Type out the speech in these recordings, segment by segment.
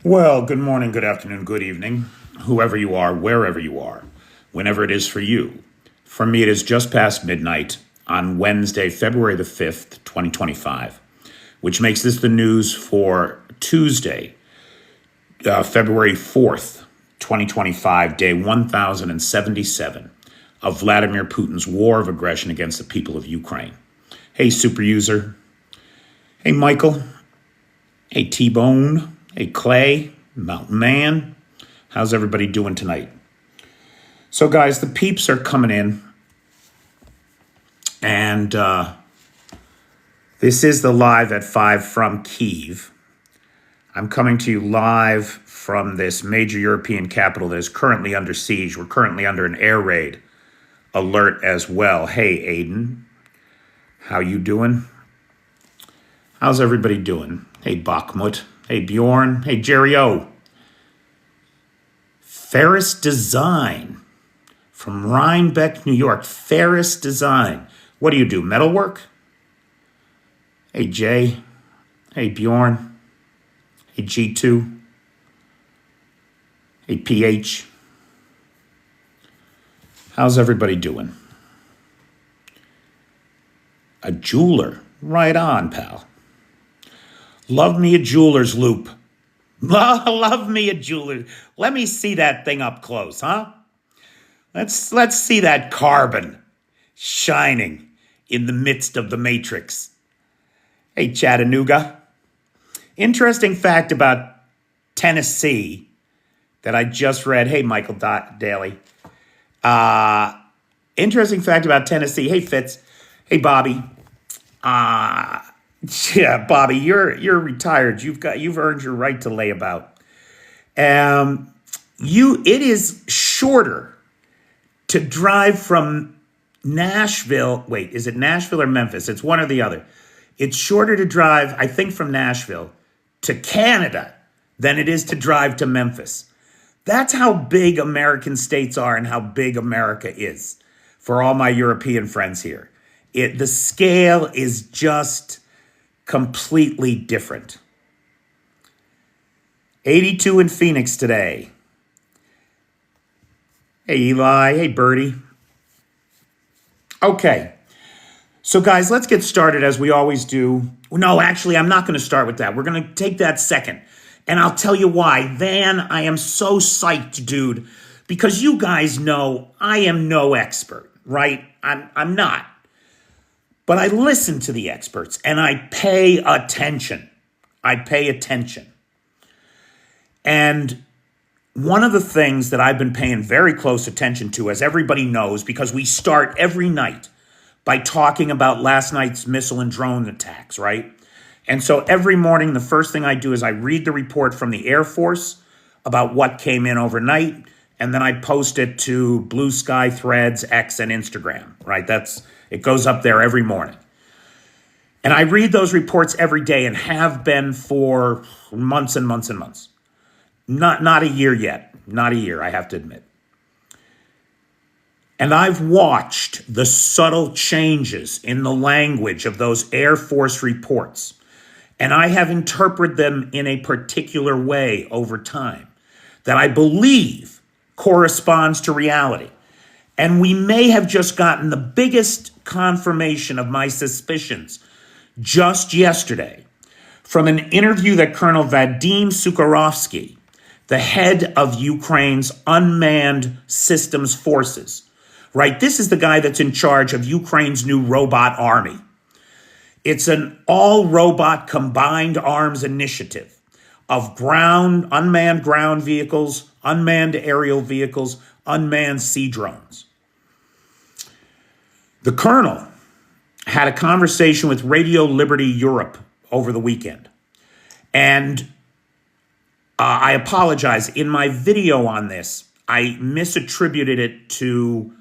Well, good morning, good afternoon, good evening, whoever you are, wherever you are, whenever it is for you. For me, it is just past midnight on Wednesday, February the 5th, 2025, which makes this the news for Tuesday, February 4th, 2025, day 1077 of Vladimir Putin's war of aggression against the people of Ukraine. Hey, super user. Hey, Michael. Hey, T-Bone. Hey, Clay, Mountain Man, how's everybody doing tonight? So, guys, the peeps are coming in, and this is the live at 5 from Kyiv. I'm coming to you live from this major European capital that is currently under siege. We're currently under an air raid alert as well. Hey, Aiden, how you doing? How's everybody doing? Hey, Bakhmut. Hey, Bjorn. Hey, Jerry O. Ferris Design from Rhinebeck, New York. Ferris Design. What do you do? Metalwork? Hey, Jay. Hey, Bjorn. Hey, G2. Hey, PH. How's everybody doing? A jeweler. Right on, pal. Love me a jeweler's loop. Love me a jeweler. Let me see that thing up close, huh? Let's see that carbon shining in the midst of the matrix. Hey, Chattanooga. Interesting fact about Tennessee that I just read. Hey, Michael Daly. Interesting fact about Tennessee. Hey, Fitz. Hey, Bobby. Yeah, Bobby, you're retired. You've earned your right to lay about. It is shorter to drive from Nashville. Wait, is it Nashville or Memphis? It's one or the other. It's shorter to drive, I think, from Nashville to Canada than it is to drive to Memphis. That's how big American states are and how big America is for all my European friends here. The scale is just completely different. 82 in Phoenix today. Hey, Eli. Hey, Birdie. Okay. So, guys, let's get started as we always do. No, actually, I'm not going to start with that. We're going to take that second. And I'll tell you why. Van, I am so psyched, dude, because you guys know I am no expert, right? I'm not. But I listen to the experts and I pay attention. And one of the things that I've been paying very close attention to, as everybody knows, because we start every night by talking about last night's missile and drone attacks, right? And so every morning, the first thing I do is I read the report from the Air Force about what came in overnight, and then I post it to Blue Sky, Threads, X, and Instagram, right? It goes up there every morning. And I read those reports every day and have been for months and months and months. Not a year yet. Not a year, I have to admit. And I've watched the subtle changes in the language of those Air Force reports. And I have interpreted them in a particular way over time that I believe corresponds to reality. And we may have just gotten the biggest confirmation of my suspicions just yesterday from an interview that Colonel Vadim Sukharovsky, the head of Ukraine's unmanned systems forces, right? This is the guy that's in charge of Ukraine's new robot army. It's an all-robot combined arms initiative of unmanned ground vehicles, unmanned aerial vehicles, unmanned sea drones. The colonel had a conversation with Radio Liberty Europe over the weekend. And I apologize. In my video on this, I misattributed it to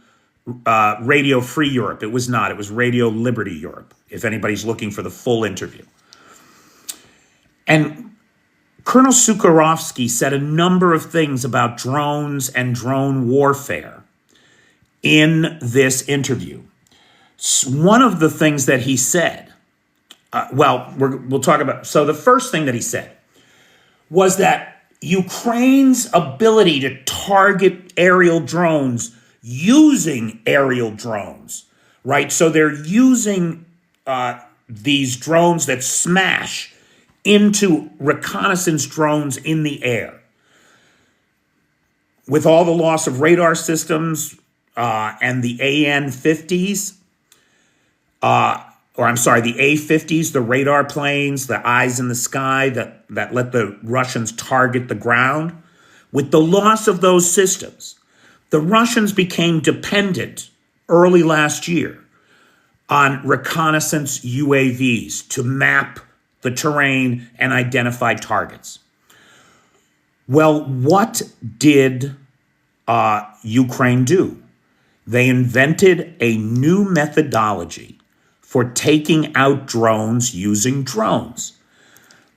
Radio Free Europe. It was not. It was Radio Liberty Europe, if anybody's looking for the full interview. And Colonel Sukharovsky said a number of things about drones and drone warfare in this interview. One of the things that he said, we'll talk about. So the first thing that he said was that Ukraine's ability to target aerial drones using aerial drones, right? So they're using these drones that smash into reconnaissance drones in the air. With all the loss of radar systems and the AN-50s, the A-50s, the radar planes, the eyes in the sky that let the Russians target the ground. With the loss of those systems, the Russians became dependent early last year on reconnaissance UAVs to map the terrain and identify targets. Well, what did Ukraine do? They invented a new methodology for taking out drones using drones.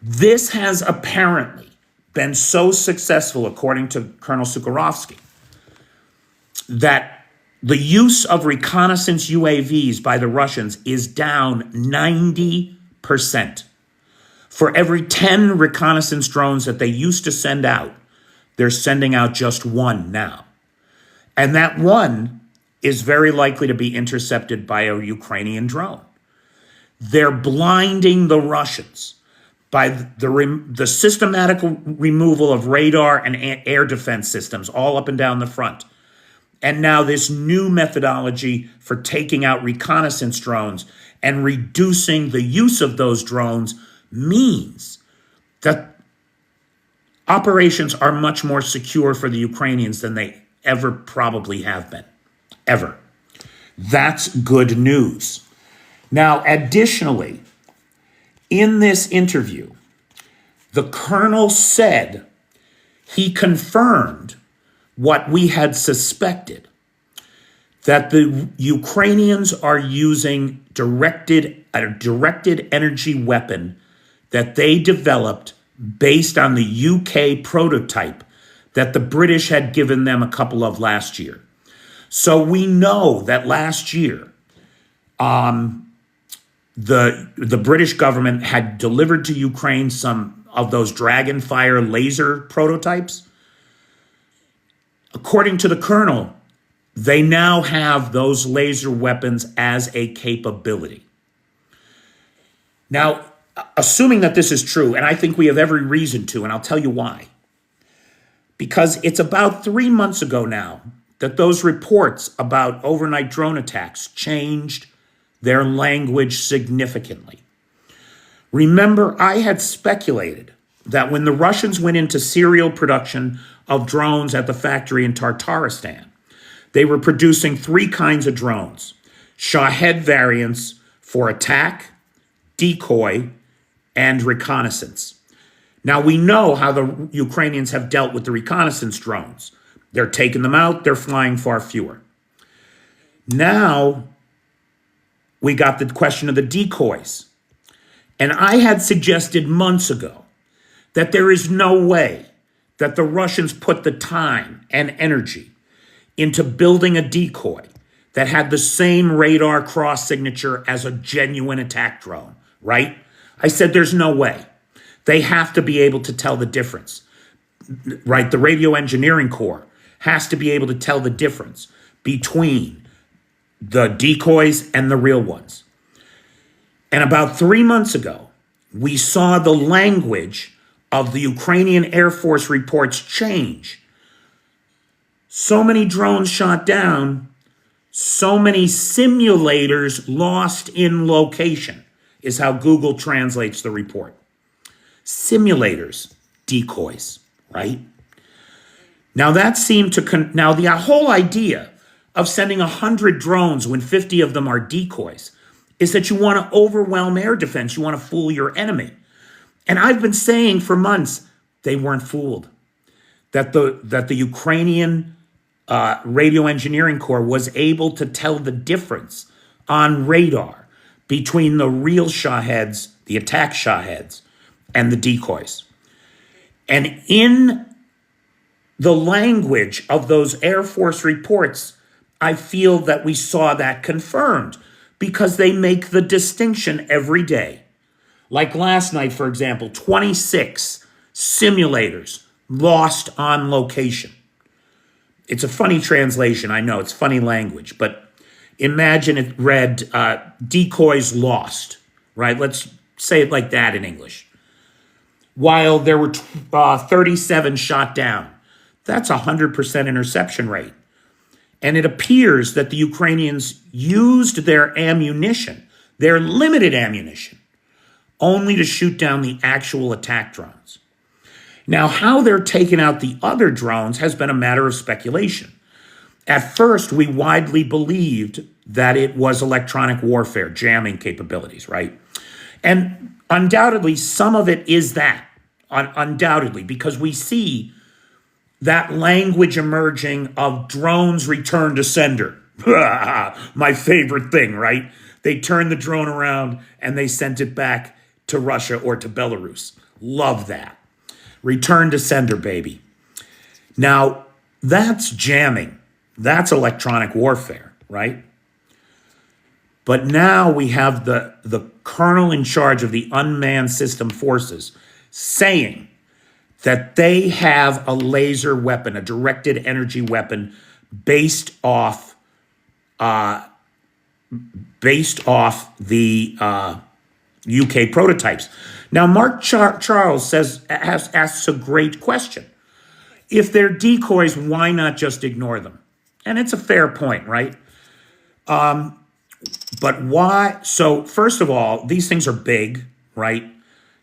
This has apparently been so successful, according to Colonel Sukharovsky, that the use of reconnaissance UAVs by the Russians is down 90%. For every 10 reconnaissance drones that they used to send out, they're sending out just one now. And that one is very likely to be intercepted by a Ukrainian drone. They're blinding the Russians by the systematic removal of radar and air defense systems all up and down the front. And now this new methodology for taking out reconnaissance drones and reducing the use of those drones means that operations are much more secure for the Ukrainians than they ever probably have been, ever. That's good news. Now, additionally, in this interview, the colonel said he confirmed what we had suspected, that the Ukrainians are using a directed energy weapon that they developed based on the UK prototype that the British had given them a couple of last year. So we know that last year, the British government had delivered to Ukraine some of those Dragonfire laser prototypes. According to the colonel, they now have those laser weapons as a capability. Now, assuming that this is true, and I think we have every reason to, and I'll tell you why. Because it's about 3 months ago now that those reports about overnight drone attacks changed their language significantly. Remember, I had speculated that when the Russians went into serial production of drones at the factory in Tartaristan, they were producing 3 kinds of drones: Shahed variants for attack, decoy, and reconnaissance. Now, we know how the Ukrainians have dealt with the reconnaissance drones. They're taking them out, they're flying far fewer. Now, we got the question of the decoys. And I had suggested months ago that there is no way that the Russians put the time and energy into building a decoy that had the same radar cross signature as a genuine attack drone, right? I said there's no way. They have to be able to tell the difference, right? The radio engineering corps has to be able to tell the difference between the decoys and the real ones. And about 3 months ago, we saw the language of the Ukrainian Air Force reports change. So many drones shot down, so many simulators lost in location, is how Google translates the report. Simulators, decoys, right? Now that seemed to, now the whole idea of sending 100 drones when 50 of them are decoys is that you want to overwhelm air defense. You want to fool your enemy. And I've been saying for months, they weren't fooled. That the Ukrainian radio engineering corps was able to tell the difference on radar between the real Shaheds, the attack Shaheds, and the decoys. And in the language of those Air Force reports, I feel that we saw that confirmed because they make the distinction every day. Like last night, for example, 26 simulators lost on location. It's a funny translation, I know, it's funny language, but imagine it read decoys lost, right? Let's say it like that in English. While there were 37 shot down. That's a 100% interception rate. And it appears that the Ukrainians used their ammunition, their limited ammunition, only to shoot down the actual attack drones. Now, how they're taking out the other drones has been a matter of speculation. At first, we widely believed that it was electronic warfare, jamming capabilities, right? And undoubtedly, some of it is that, undoubtedly, because we see that language emerging of drones return to sender. My favorite thing, right? They turned the drone around and they sent it back to Russia or to Belarus. Love that. Return to sender, baby. Now, that's jamming. That's electronic warfare, right? But now we have the colonel in charge of the unmanned system forces saying that they have a laser weapon, a directed energy weapon based off the UK prototypes. Now, Mark Charles asks a great question. If they're decoys, why not just ignore them? And it's a fair point, right? But why? So first of all, these things are big, right?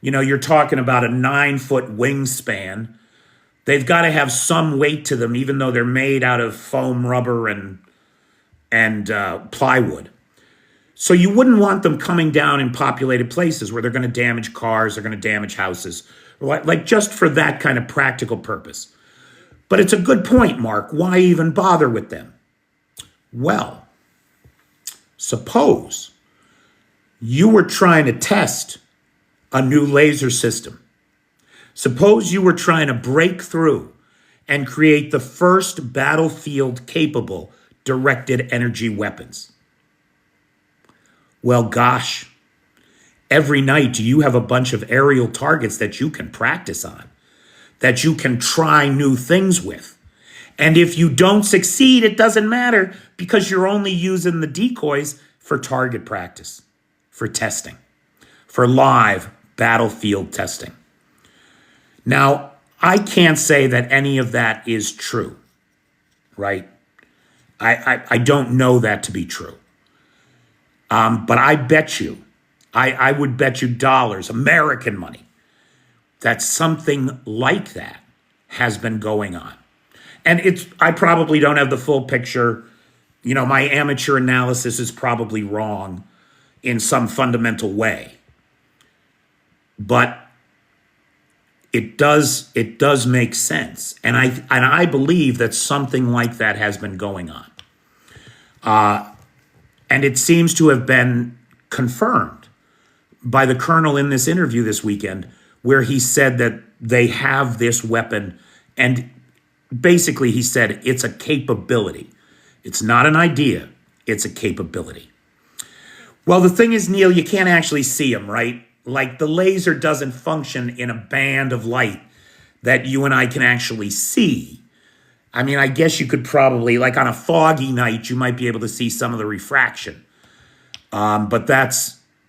You know, you're talking about a 9-foot wingspan. They've got to have some weight to them, even though they're made out of foam, rubber, and plywood. So you wouldn't want them coming down in populated places where they're going to damage cars, they're going to damage houses, like just for that kind of practical purpose. But it's a good point, Mark. Why even bother with them? Well, suppose you were trying to test a new laser system. Suppose you were trying to break through and create the first battlefield-capable directed energy weapons. Well, gosh, every night you have a bunch of aerial targets that you can practice on, that you can try new things with. And if you don't succeed, it doesn't matter because you're only using the decoys for target practice, for testing, for live battlefield testing. Now, I can't say that any of that is true, right? I don't know that to be true. But I bet you, I would bet you dollars, American money, that something like that has been going on. And I probably don't have the full picture. You know, my amateur analysis is probably wrong in some fundamental way. But it does make sense. And I believe that something like that has been going on. And it seems to have been confirmed by the colonel in this interview this weekend, where he said that they have this weapon. And basically he said it's a capability. It's not an idea. It's a capability. Well, the thing is, Neil, you can't actually see them, right? Like the laser doesn't function in a band of light that you and I can actually see. I mean, I guess you could probably, like on a foggy night, you might be able to see some of the refraction. But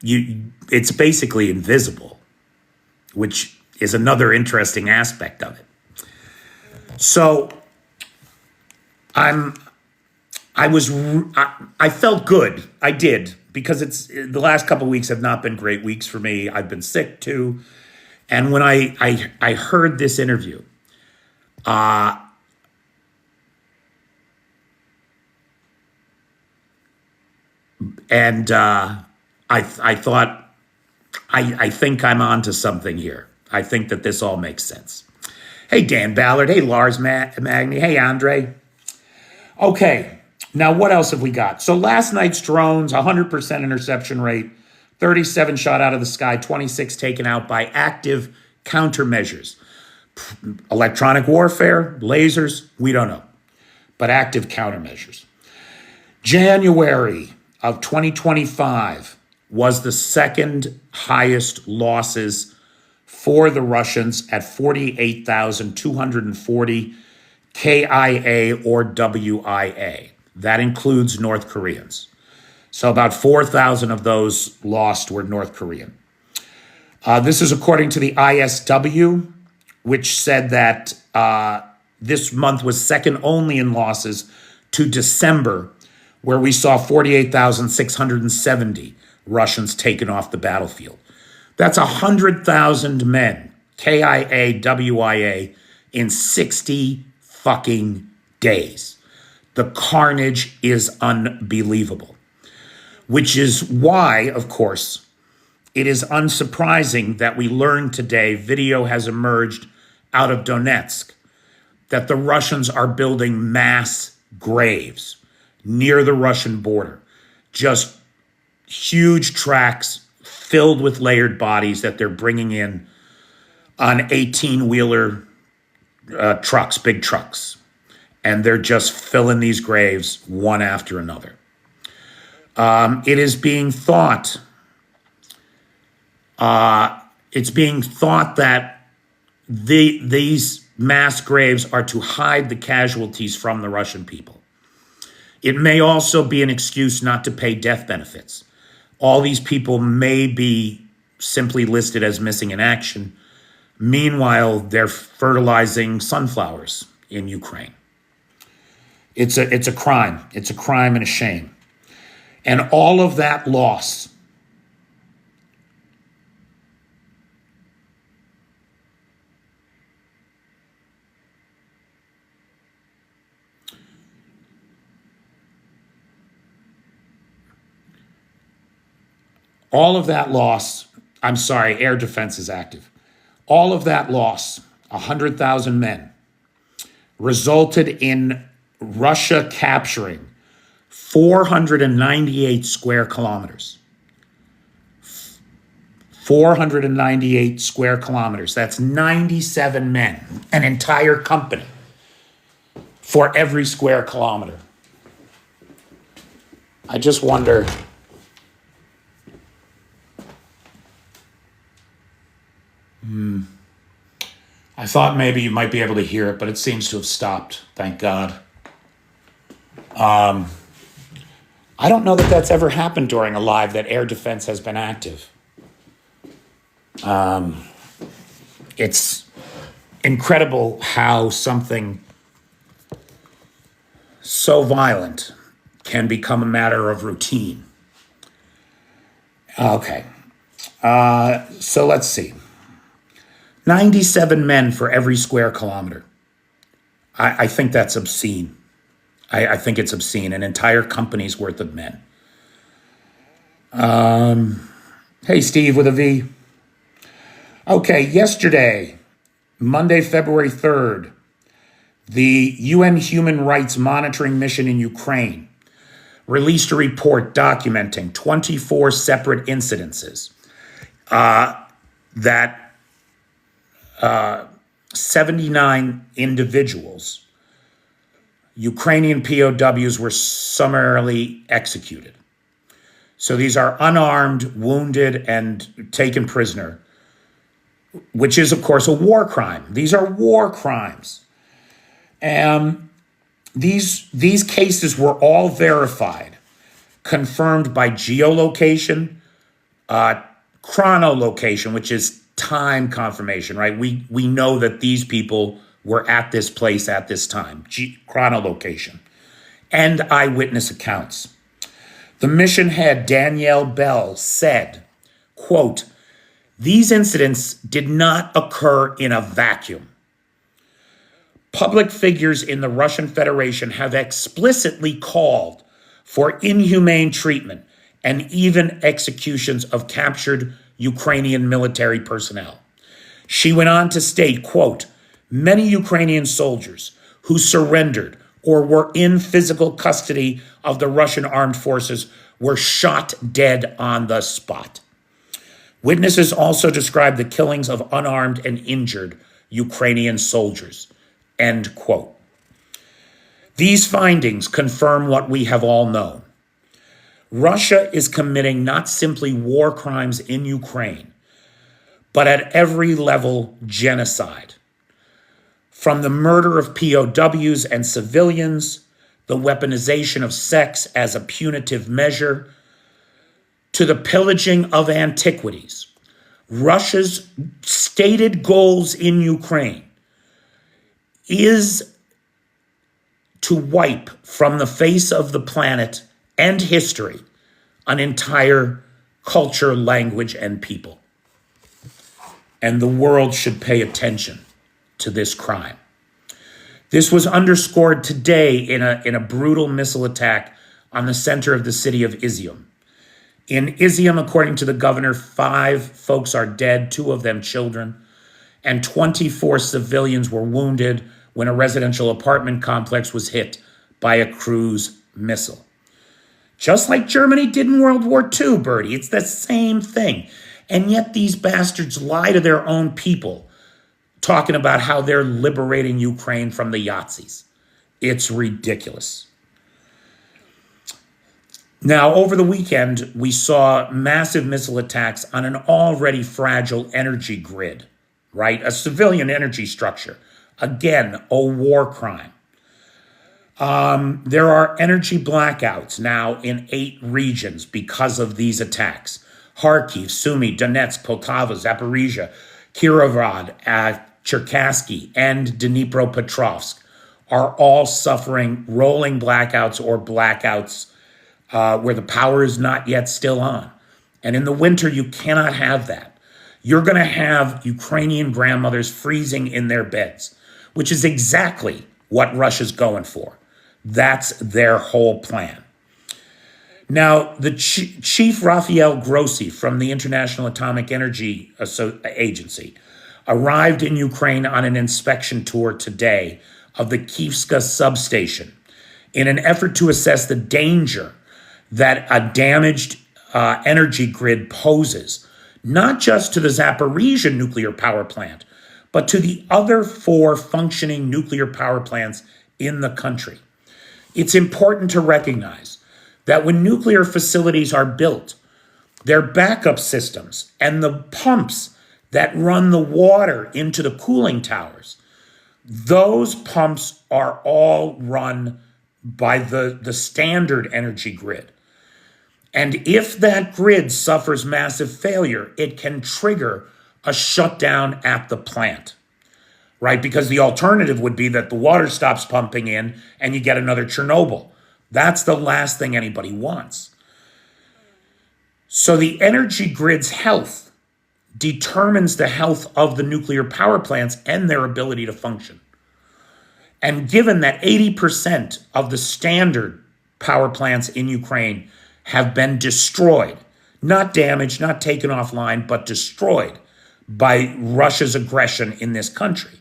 it's basically invisible, which is another interesting aspect of it. So I felt good. I did, because the last couple of weeks have not been great weeks for me. I've been sick too. And when I heard this interview, and I thought, I think I'm onto something here. I think that this all makes sense. Hey, Dan Ballard. Hey, Lars Magni. Hey, Andre. Okay, now what else have we got? So last night's drones, 100% interception rate, 37 shot out of the sky, 26 taken out by active countermeasures. Electronic warfare, lasers, we don't know, but active countermeasures. January of 2025 was the second highest losses for the Russians at 48,240 KIA or WIA. That includes North Koreans. So about 4,000 of those lost were North Korean. This is according to the ISW, which said that this month was second only in losses to December, where we saw 48,670 Russians taken off the battlefield. That's 100,000 men, KIA, WIA, in 60 fucking days. The carnage is unbelievable, which is why, of course, it is unsurprising that we learned today, video has emerged out of Donetsk, that the Russians are building mass graves near the Russian border. Just huge tracks filled with layered bodies that they're bringing in on 18-wheeler trucks, big trucks. And they're just filling these graves one after another. It is being thought, that these mass graves are to hide the casualties from the Russian people. It may also be an excuse not to pay death benefits. All these people may be simply listed as missing in action. Meanwhile, they're fertilizing sunflowers in Ukraine. It's a crime. It's a crime and a shame. And all of that loss air defense is active. All of that loss, 100,000 men, resulted in Russia capturing 498 square kilometers. 498 square kilometers. That's 97 men, an entire company, for every square kilometer. I just wonder... I thought maybe you might be able to hear it, but it seems to have stopped. Thank God. I don't know that that's ever happened during a live, that air defense has been active. It's incredible how something so violent can become a matter of routine. Okay. So let's see. 97 men for every square kilometer. I think that's obscene. I think it's obscene. An entire company's worth of men. Hey, Steve with a V. Okay, yesterday, Monday, February 3rd, the UN Human Rights Monitoring Mission in Ukraine released a report documenting 24 separate incidences that 79 individuals, Ukrainian POWs, were summarily executed. So these are unarmed, wounded, and taken prisoner, which is, of course, a war crime. These are war crimes. And these cases were all verified, confirmed by geolocation, chronolocation, which is time confirmation, right? We know that these people were at this place at this time, chronolocation, and eyewitness accounts. The mission head, Danielle Bell, said, quote, "These incidents did not occur in a vacuum. Public figures in the Russian Federation have explicitly called for inhumane treatment and even executions of captured Ukrainian military personnel." She went on to state, quote, "Many Ukrainian soldiers who surrendered or were in physical custody of the Russian armed forces were shot dead on the spot. Witnesses also described the killings of unarmed and injured Ukrainian soldiers," end quote. These findings confirm what we have all known. Russia is committing not simply war crimes in Ukraine, but at every level, genocide. From the murder of POWs and civilians, the weaponization of sex as a punitive measure, to the pillaging of antiquities. Russia's stated goals in Ukraine is to wipe from the face of the planet and history an entire culture, language, and people. And the world should pay attention to this crime. This was underscored today in a brutal missile attack on the center of the city of Izium. In Izium, according to the governor, 5 folks are dead, 2 of them children, and 24 civilians were wounded when a residential apartment complex was hit by a cruise missile. Just like Germany did in World War II, Bertie. It's the same thing. And yet these bastards lie to their own people, talking about how they're liberating Ukraine from the Yazis. It's ridiculous. Now, over the weekend, we saw massive missile attacks on an already fragile energy grid, right? A civilian energy structure. Again, a war crime. There are energy blackouts now in 8 regions because of these attacks. Kharkiv, Sumy, Donetsk, Poltava, Zaporizhia, Kirovrad, Cherkasy, and Dnipropetrovsk are all suffering rolling blackouts or blackouts where the power is not yet still on. And in the winter, you cannot have that. You're going to have Ukrainian grandmothers freezing in their beds, which is exactly what Russia's going for. That's their whole plan. Now, the Chief Rafael Grossi from the International Atomic Energy Agency arrived in Ukraine on an inspection tour today of the Kyivska substation in an effort to assess the danger that a damaged energy grid poses, not just to the Zaporizhia nuclear power plant, but to the other 4 functioning nuclear power plants in the country. It's important to recognize that when nuclear facilities are built, their backup systems and the pumps that run the water into the cooling towers, those pumps are all run by the standard energy grid. And if that grid suffers massive failure, it can trigger a shutdown at the plant, right? Because the alternative would be that the water stops pumping in and you get another Chernobyl. That's the last thing anybody wants. So the energy grid's health determines the health of the nuclear power plants and their ability to function. And given that 80% of the standard power plants in Ukraine have been destroyed, not damaged, not taken offline, but destroyed by Russia's aggression in this country,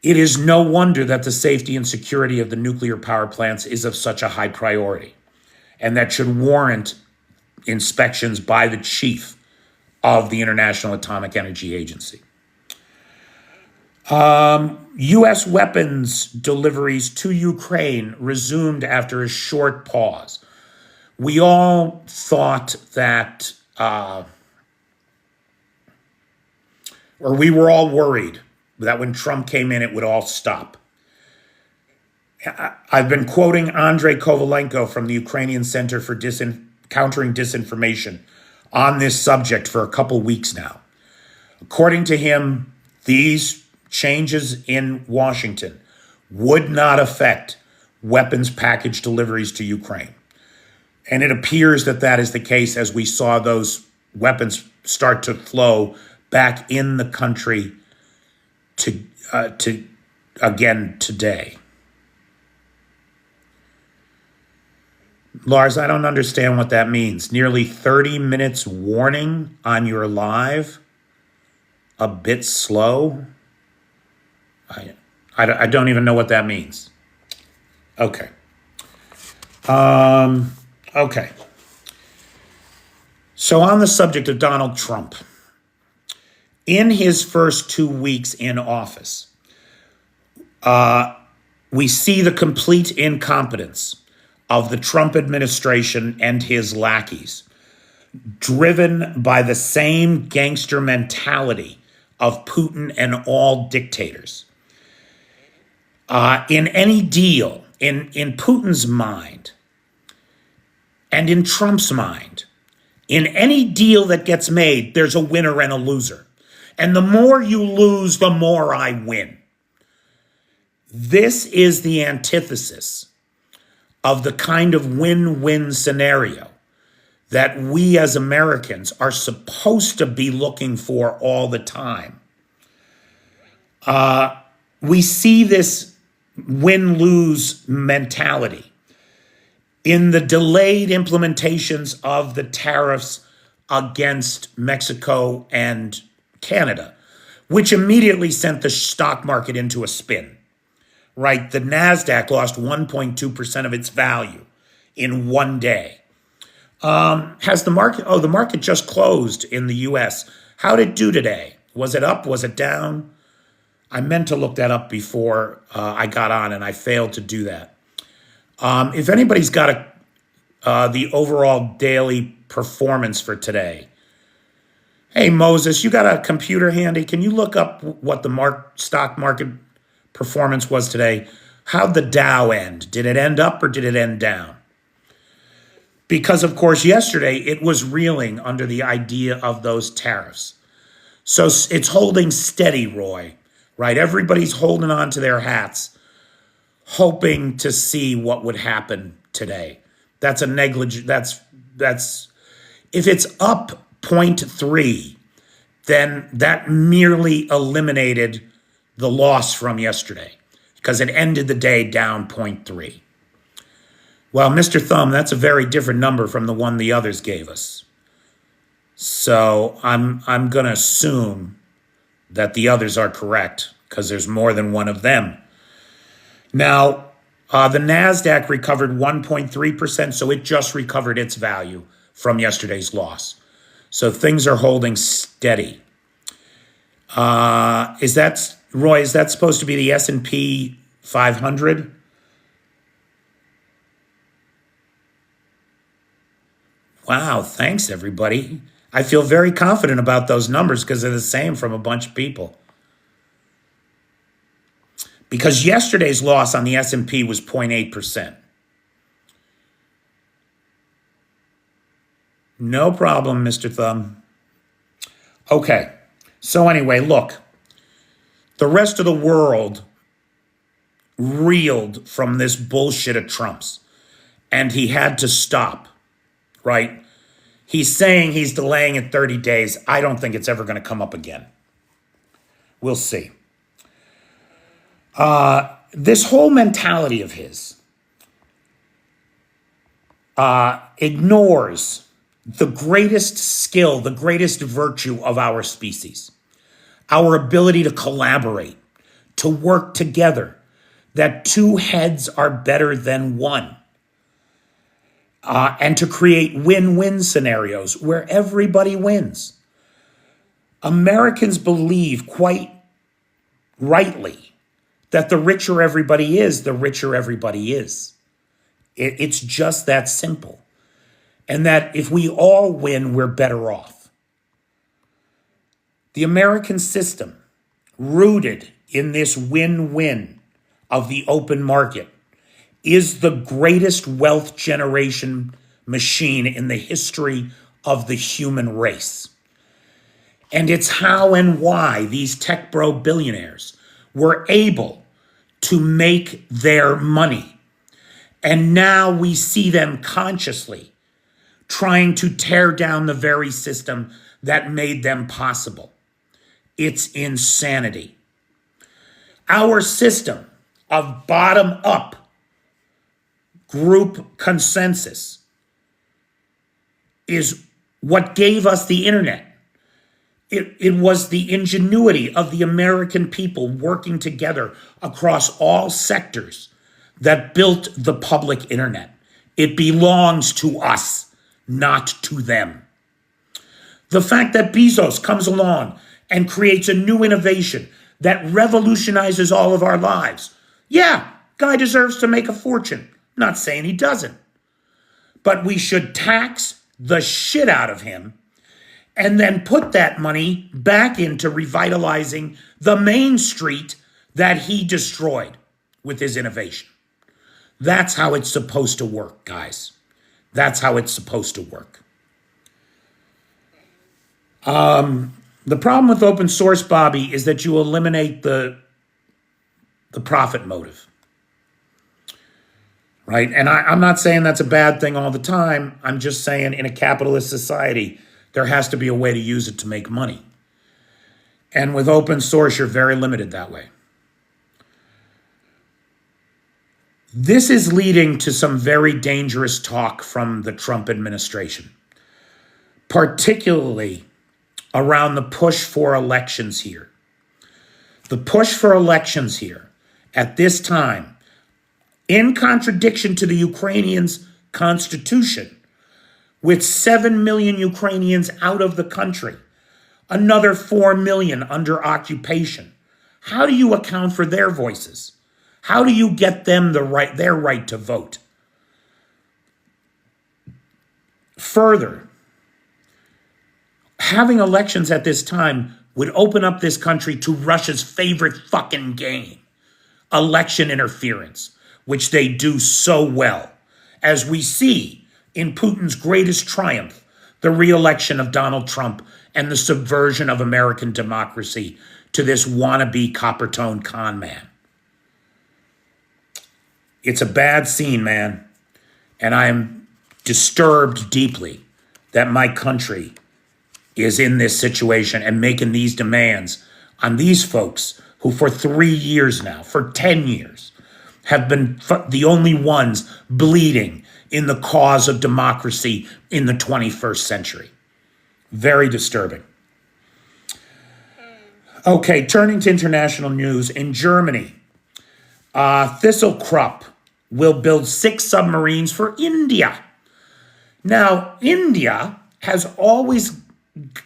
it is no wonder that the safety and security of the nuclear power plants is of such a high priority, and that should warrant inspections by the chief of the International Atomic Energy Agency. U.S. weapons deliveries to Ukraine resumed after a short pause. We all thought that, or we were all worried that when Trump came in, it would all stop. I've been quoting Andrei Kovalenko from the Ukrainian Center for Countering Disinformation on this subject for a couple weeks now. According to him, these changes in Washington would not affect weapons package deliveries to Ukraine. And it appears that that is the case as we saw those weapons start to flow back in the country to again today. Lars, I don't understand what that means. Nearly 30 minutes warning on your live? A bit slow? I don't even know what that means. Okay. Okay. So on the subject of Donald Trump, in his first 2 weeks in office, we see the complete incompetence of the Trump administration and his lackeys. driven by the same gangster mentality of Putin and all dictators. In any deal, in Putin's mind and in Trump's mind, in any deal that gets made, there's a winner and a loser. And the more you lose, the more I win. This is the antithesis of the kind of win-win scenario that we as Americans are supposed to be looking for all the time. We see this win-lose mentality in the delayed implementations of the tariffs against Mexico and Canada, which immediately sent the stock market into a spin, right? The NASDAQ lost 1.2% of its value in one day. Has the market, the market just closed in the US. How did it do today? Was it up? Was it down? I meant to look that up before I got on, and I failed to do that. If anybody's got the overall daily performance for today, hey, Moses, you got a computer handy? Can you look up what the stock market performance was today? How'd the Dow end? Did it end up or did it end down? Because, of course, yesterday it was reeling under the idea of those tariffs. So it's holding steady, Roy, right? Everybody's holding on to their hats, hoping to see what would happen today. That's a negligent, that's if it's up 0.3, then that merely eliminated the loss from yesterday because it ended the day down 0.3. Well, Mr. Thumb, that's a very different number from the one the others gave us. So I'm going to assume that the others are correct because there's more than one of them. Now, the NASDAQ recovered 1.3%, so it just recovered its value from yesterday's loss. So things are holding steady. Roy, is that supposed to be the S&P 500? Wow, thanks, everybody. I feel very confident about those numbers because they're the same from a bunch of people. Because yesterday's loss on the S&P was 0.8%. No problem, Mr. Thumb. Okay, so anyway, look. The rest of the world reeled from this bullshit of Trump's, and he had to stop, right? He's saying he's delaying it 30 days. I don't think it's ever going to come up again. We'll see. This whole mentality of his ignores the greatest skill, the greatest virtue of our species, our ability to collaborate, to work together, that two heads are better than one, and to create win-win scenarios where everybody wins. Americans believe quite rightly that the richer everybody is, the richer everybody is. It's just that simple. And that if we all win, we're better off. The American system, rooted in this win-win of the open market, is the greatest wealth generation machine in the history of the human race. And it's how and why these tech bro billionaires were able to make their money. And now we see them consciously trying to tear down the very system that made them possible. It's insanity. Our system of bottom-up group consensus is what gave us the internet. It was the ingenuity of the American people working together across all sectors that built the public internet. It belongs to us, not to them. The fact that Bezos comes along and creates a new innovation that revolutionizes all of our lives. Yeah, guy deserves to make a fortune. Not saying he doesn't. But we should tax the shit out of him, and then put that money back into revitalizing the main street that he destroyed with his innovation. That's how it's supposed to work, guys. That's how it's supposed to work. The problem with open source, Bobby, is that you eliminate the profit motive, right? And I'm not saying that's a bad thing all the time. I'm just saying in a capitalist society, there has to be a way to use it to make money. And with open source, you're very limited that way. This is leading to some very dangerous talk from the Trump administration, particularly around the push for elections here. The push for elections here at this time, in contradiction to the Ukrainians' constitution, with 7 million Ukrainians out of the country, another 4 million under occupation. How do you account for their voices? How do you get them their right to vote? Further, having elections at this time would open up this country to Russia's favorite fucking game, election interference, which they do so well, as we see in Putin's greatest triumph, the re-election of Donald Trump and the subversion of American democracy to this wannabe copper-toned con man. It's a bad scene, man, and I am disturbed deeply that my country is in this situation and making these demands on these folks who for 3 years now, for 10 years, have been the only ones bleeding in the cause of democracy in the 21st century. Very disturbing. Okay, turning to international news. In Germany, ThyssenKrupp will build 6 submarines for India. Now, India has always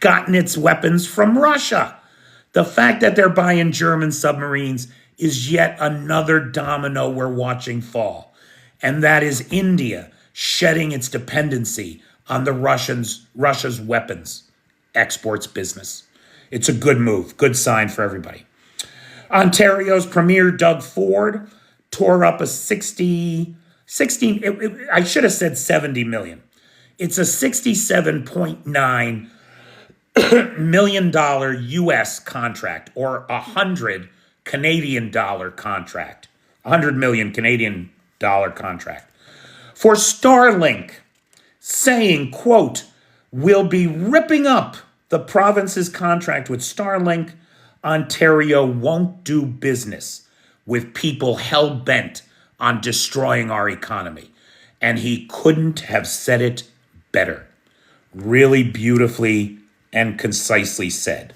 gotten its weapons from Russia. The fact that they're buying German submarines is yet another domino we're watching fall. And that is India shedding its dependency on the Russia's weapons exports business. It's a good move, good sign for everybody. Ontario's Premier Doug Ford tore up a 70 million. It's a $67.9 million US contract, or $100 million Canadian dollar contract for Starlink, saying, quote, "We'll be ripping up the province's contract with Starlink. Ontario won't do business with people hell-bent on destroying our economy." And he couldn't have said it better. Really beautifully and concisely said.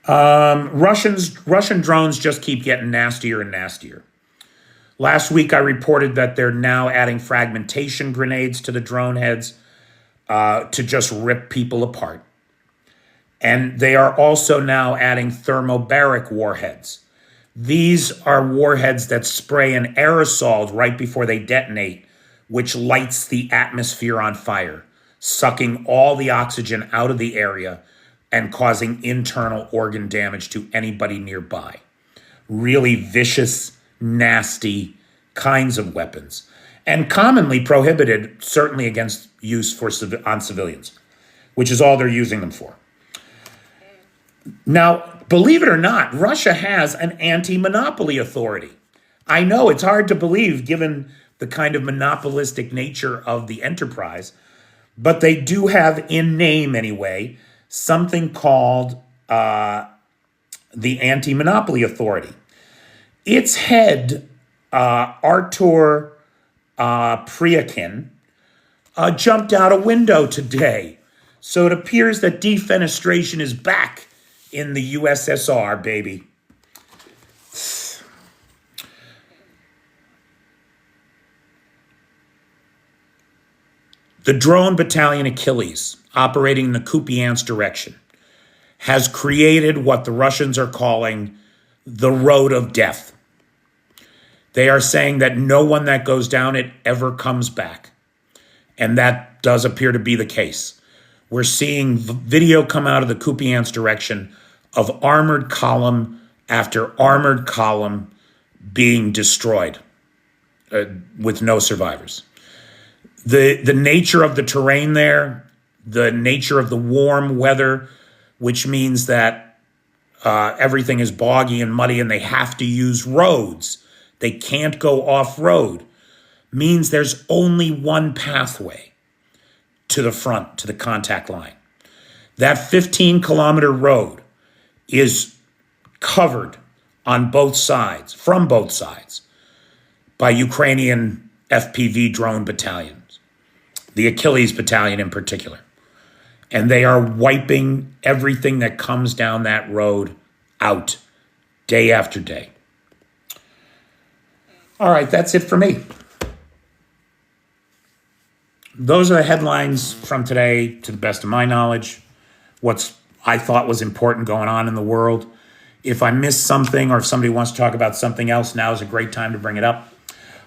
Russian drones just keep getting nastier and nastier. Last week, I reported that they're now adding fragmentation grenades to the drone heads to just rip people apart. And they are also now adding thermobaric warheads. These are warheads that spray an aerosol right before they detonate, which lights the atmosphere on fire, sucking all the oxygen out of the area and causing internal organ damage to anybody nearby. Really vicious, nasty kinds of weapons, and commonly prohibited, certainly against use on civilians, which is all they're using them for. Now, believe it or not, Russia has an anti-monopoly authority. I know it's hard to believe given the kind of monopolistic nature of the enterprise, but they do have, in name anyway, something called the Anti-Monopoly Authority. Its head, Artur Pryakin, jumped out a window today. So it appears that defenestration is back in the USSR, baby. The drone battalion Achilles, operating in the Kupiansk direction, has created what the Russians are calling the road of death. They are saying that no one that goes down it ever comes back. And that does appear to be the case. We're seeing video come out of the Kupiansk direction of armored column after armored column being destroyed with no survivors. The nature of the terrain there, the nature of the warm weather, which means that everything is boggy and muddy and they have to use roads. They can't go off-road, means there's only one pathway to the front, to the contact line. That 15-kilometer road is covered on both sides, from both sides, by Ukrainian FPV drone battalions, the Achilles battalion in particular. And they are wiping everything that comes down that road out day after day. All right, that's it for me. Those are the headlines from today, to the best of my knowledge, what's I thought was important going on in the world. If I missed something or if somebody wants to talk about something else, now is a great time to bring it up.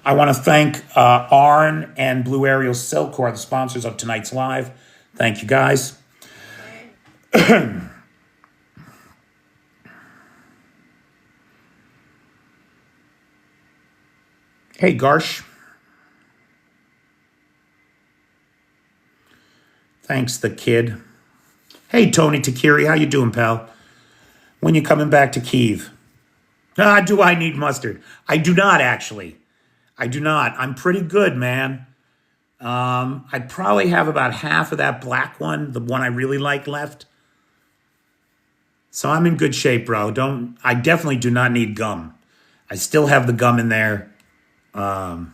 I want to thank Arn and Blue Ariel Silkor, the sponsors of tonight's live. Thank you, guys. Hey, Garsh. Thanks, the kid. Hey, Tony Takiri, how you doing, pal? When you coming back to Kyiv? Do I need mustard? I do not, actually. I do not. I'm pretty good, man. I probably have about half of that black one, the one I really like, left. So I'm in good shape, bro. I definitely do not need gum. I still have the gum in there. And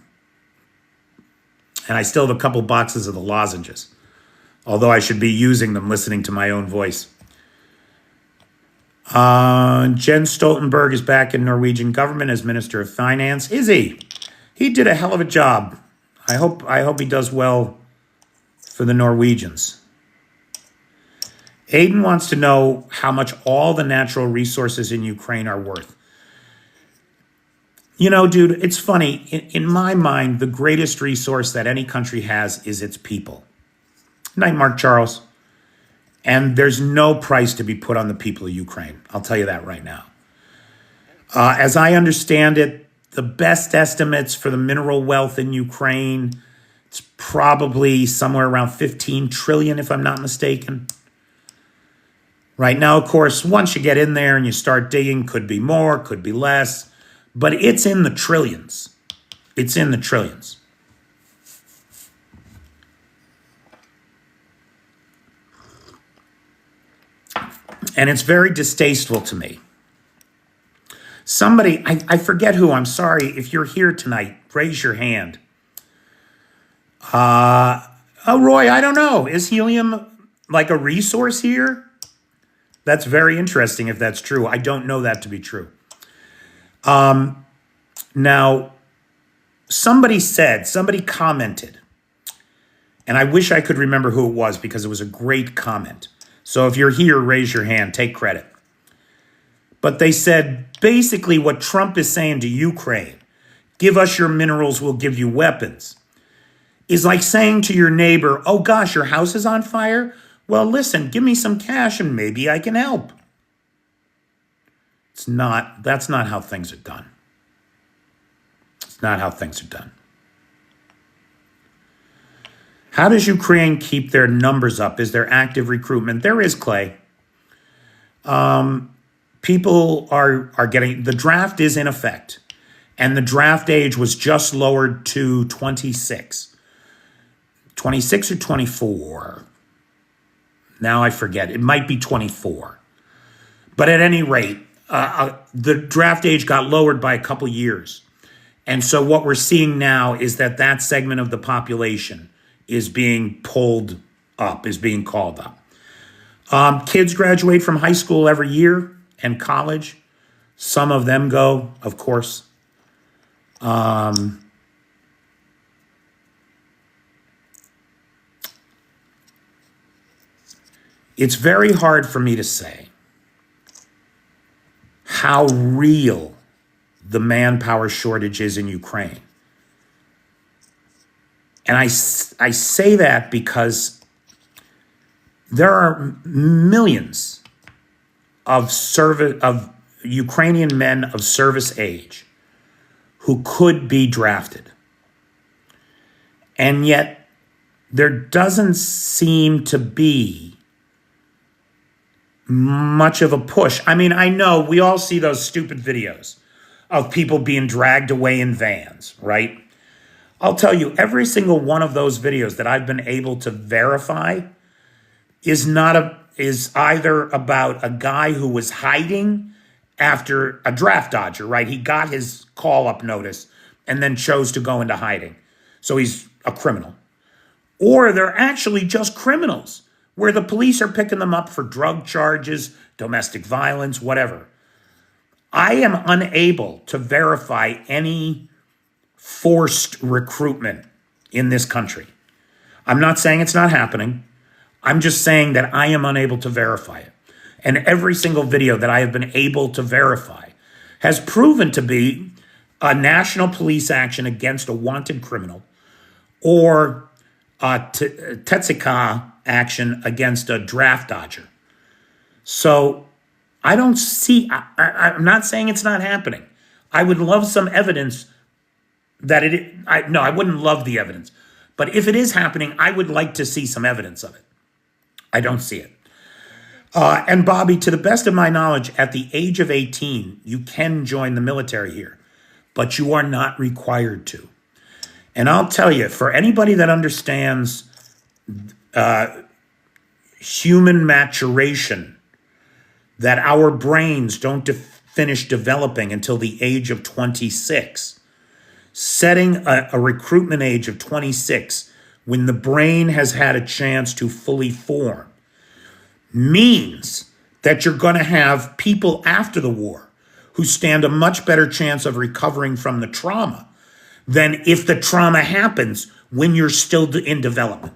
I still have a couple boxes of the lozenges. Although I should be using them, listening to my own voice. Jens Stoltenberg is back in Norwegian government as Minister of Finance. Is he? He did a hell of a job. I hope he does well for the Norwegians. Aiden wants to know how much all the natural resources in Ukraine are worth. You know, dude, it's funny. In my mind, the greatest resource that any country has is its people. Night, Mark Charles. And there's no price to be put on the people of Ukraine. I'll tell you that right now. As I understand it, the best estimates for the mineral wealth in Ukraine, it's probably somewhere around 15 trillion, if I'm not mistaken. Right now, of course, once you get in there and you start digging, could be more, could be less, but it's in the trillions. It's in the trillions. And it's very distasteful to me. Somebody, I forget who, I'm sorry, if you're here tonight, raise your hand. Roy, I don't know. Is helium like a resource here? That's very interesting if that's true. I don't know that to be true. Now, somebody commented, and I wish I could remember who it was because it was a great comment. So if you're here, raise your hand, take credit. But they said basically what Trump is saying to Ukraine, give us your minerals, we'll give you weapons, is like saying to your neighbor, oh gosh, your house is on fire? Well, listen, give me some cash and maybe I can help. That's not how things are done. It's not how things are done. How does Ukraine keep their numbers up? Is there active recruitment? There is, Clay. People are getting, the draft is in effect. And the draft age was just lowered to 26. 26 or 24? Now I forget. It might be 24. But at any rate, the draft age got lowered by a couple years. And so what we're seeing now is that segment of the population is being pulled up, is being called up. Kids graduate from high school every year and college. Some of them go, of course. It's very hard for me to say how real the manpower shortage is in Ukraine. And I say that because there are millions of Ukrainian men of service age who could be drafted. And yet there doesn't seem to be much of a push. I mean, I know we all see those stupid videos of people being dragged away in vans, right? I'll tell you, every single one of those videos that I've been able to verify is either about a guy who was hiding after a draft dodger, right? He got his call-up notice and then chose to go into hiding. So he's a criminal. Or they're actually just criminals, where the police are picking them up for drug charges, domestic violence, whatever. I am unable to verify any forced recruitment in this country. I'm not saying it's not happening. I'm just saying that I am unable to verify it. And every single video that I have been able to verify has proven to be a national police action against a wanted criminal or a Tetsika action against a draft dodger. So I don't see, I'm not saying it's not happening. I would love some evidence that I wouldn't love the evidence. But if it is happening, I would like to see some evidence of it. I don't see it. And Bobby, to the best of my knowledge, at the age of 18, you can join the military here, but you are not required to. And I'll tell you, for anybody that understands human maturation, that our brains don't finish developing until the age of 26, setting a recruitment age of 26 when the brain has had a chance to fully form means that you're going to have people after the war who stand a much better chance of recovering from the trauma than if the trauma happens when you're still in development.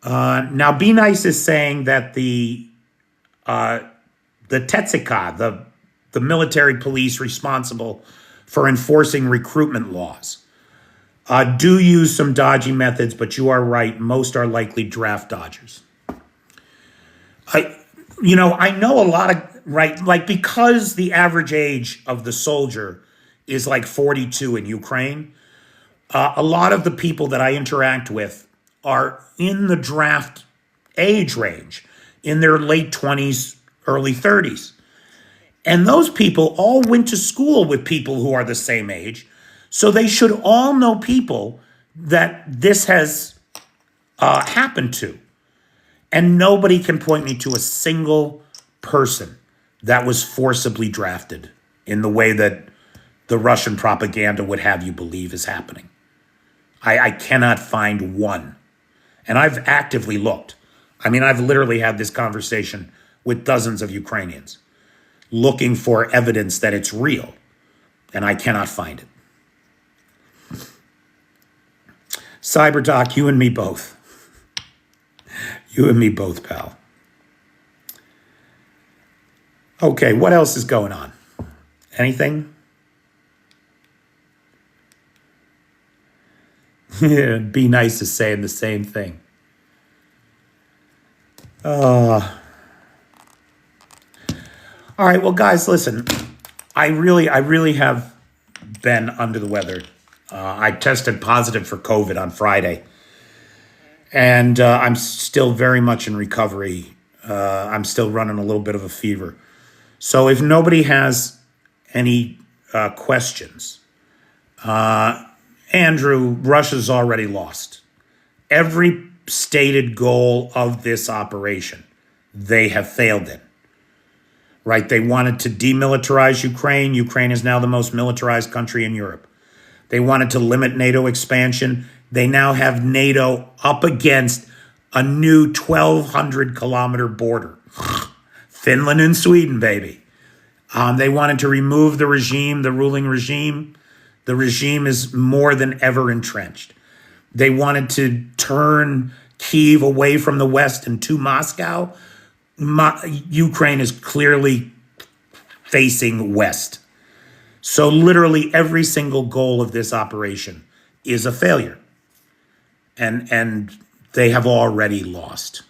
Now, Be Nice is saying that the Tetsika, the military police responsible for enforcing recruitment laws, do use some dodgy methods, but you are right. Most are likely draft dodgers. I know a lot of, right, like because the average age of the soldier is like 42 in Ukraine, a lot of the people that I interact with are in the draft age range, in their late 20s, early 30s. And those people all went to school with people who are the same age. So they should all know people that this has happened to. And nobody can point me to a single person that was forcibly drafted in the way that the Russian propaganda would have you believe is happening. I cannot find one. And I've actively looked. I mean, I've literally had this conversation with dozens of Ukrainians looking for evidence that it's real, and I cannot find it. CyberDoc, you and me both. You and me both, pal. Okay, what else is going on? Anything? Be Nice is saying the same thing. All right, well, guys, listen. I really have been under the weather. I tested positive for COVID on Friday, and I'm still very much in recovery. I'm still running a little bit of a fever. So if nobody has any questions, Andrew, Russia's already lost. Every stated goal of this operation, they have failed in. Right? They wanted to demilitarize Ukraine. Ukraine is now the most militarized country in Europe. They wanted to limit NATO expansion. They now have NATO up against a new 1,200-kilometer border. Finland and Sweden, baby. They wanted to remove the regime, the ruling regime. The regime is more than ever entrenched. They wanted to turn Kyiv away from the West and to Moscow. Ukraine is clearly facing West. So literally every single goal of this operation is a failure. And they have already lost.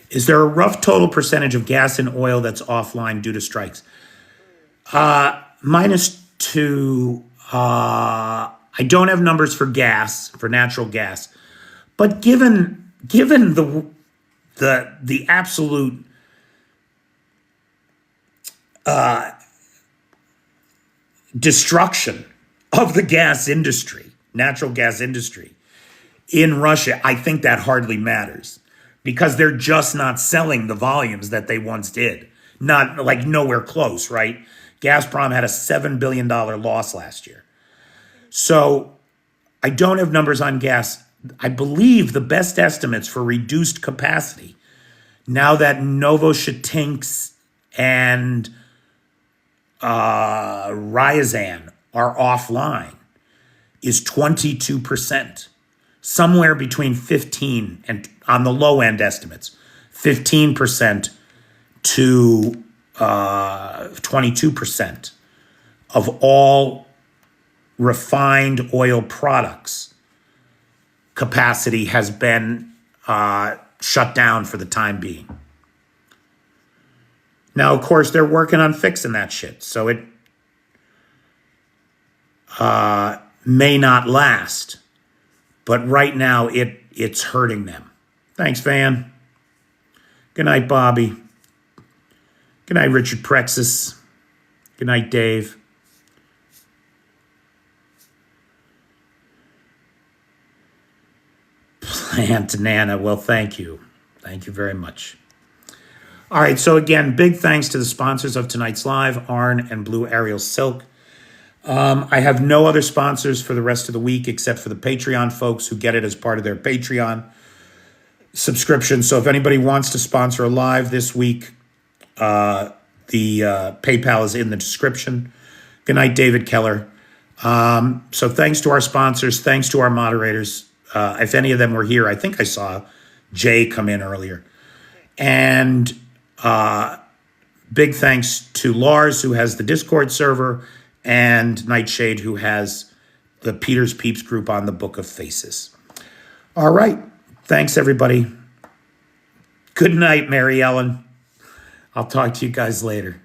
Is there a rough total percentage of gas and oil that's offline due to strikes? -2. I don't have numbers for gas, for natural gas, but given the absolute destruction of the gas industry, natural gas industry in Russia, I think that hardly matters because they're just not selling the volumes that they once did. Not like nowhere close, right? Gazprom had a $7 billion loss last year. So I don't have numbers on gas. I believe the best estimates for reduced capacity, now that Novoshatinsk and Ryazan are offline, is 22%. Somewhere between 15 and, on the low end estimates, 15% to 22% of all refined oil products capacity has been shut down for the time being. Now, of course, they're working on fixing that shit, so it may not last. But right now, it's hurting them. Thanks, Van. Good night, Bobby. Good night, Richard Prexis. Good night, Dave. Plant Nana. Well, thank you. Thank you very much. All right, so again, big thanks to the sponsors of tonight's live, Arn and Blue Ariel Silk. I have no other sponsors for the rest of the week except for the Patreon folks who get it as part of their Patreon subscription. So if anybody wants to sponsor a live this week, the PayPal is in the description. Good night, David Keller. So thanks to our sponsors. Thanks to our moderators. If any of them were here, I think I saw Jay come in earlier. And big thanks to Lars, who has the Discord server, and Nightshade, who has the Peter's Peeps group on the Book of Faces. All right. Thanks, everybody. Good night, Mary Ellen. I'll talk to you guys later.